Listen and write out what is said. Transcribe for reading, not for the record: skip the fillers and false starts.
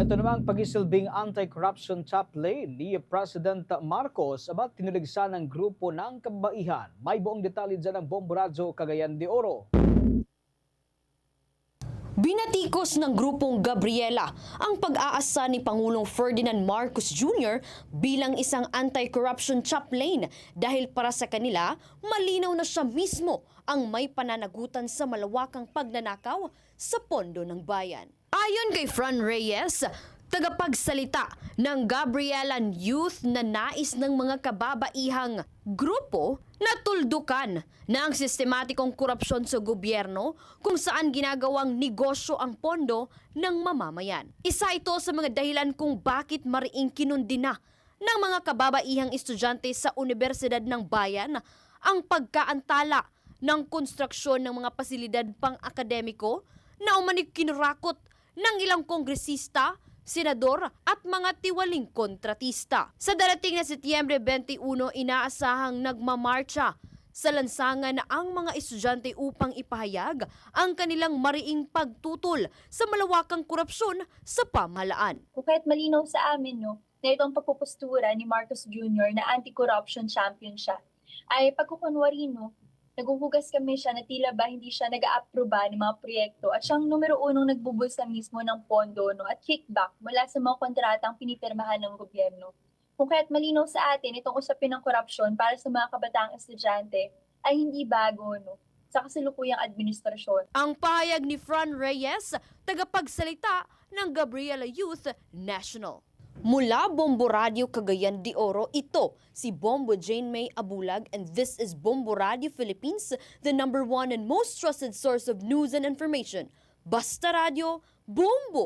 Ito namang pagisilbing anti-corruption chaplain ni President Marcos about tinuligsan ng grupo ng kababaihan. May buong detalye dyan ng Bombo Radyo Cagayan de Oro. Binatikos ng grupong Gabriela ang pag-aasa ni Pangulong Ferdinand Marcos Jr. bilang isang anti-corruption chaplain dahil para sa kanila, malinaw na siya mismo ang may pananagutan sa malawakang pagnanakaw sa pondo ng bayan. Ayon kay Fran Reyes, tagapagsalita ng Gabrielan Youth na nais ng mga kababaihang grupo na tuldukan na ang sistematikong korupsyon sa gobyerno kung saan ginagawang negosyo ang pondo ng mamamayan. Isa ito sa mga dahilan kung bakit mariing kinundina ng mga kababaihang estudyante sa Universidad ng Bayan ang pagkaantala ng konstruksyon ng mga pasilidad pang-akademiko na umanig kinurakot ng ilang kongresista, senador at mga tiwaling kontratista. Sa darating na Setyembre 21, inaasahang nagmamarcha sa lansangan ang mga estudyante upang ipahayag ang kanilang mariing pagtutol sa malawakang korupsyon sa pamahalaan. Kung kahit malinaw sa amin na itong pagpupustura ni Marcos Jr. na anti-corruption champion siya, ay pagkukunwari naguhugas kami siya na tila ba hindi siya nag-a-aproba ng mga proyekto at siyang numero unong nagbubulsa mismo ng pondo at kickback mula sa mga kontratang pinipirmahan ng gobyerno. Kung kaya't malinaw sa atin itong usapin ng korupsyon para sa mga kabataang estudyante ay hindi bago sa kasalukuyang administrasyon. Ang pahayag ni Fran Reyes, tagapagsalita ng Gabriela Youth National. Mula Bombo Radio Cagayan de Oro, ito si Bombo Jane May Abulag and this is Bombo Radio Philippines, the #1 and most trusted source of news and information. Basta Radio, Bombo!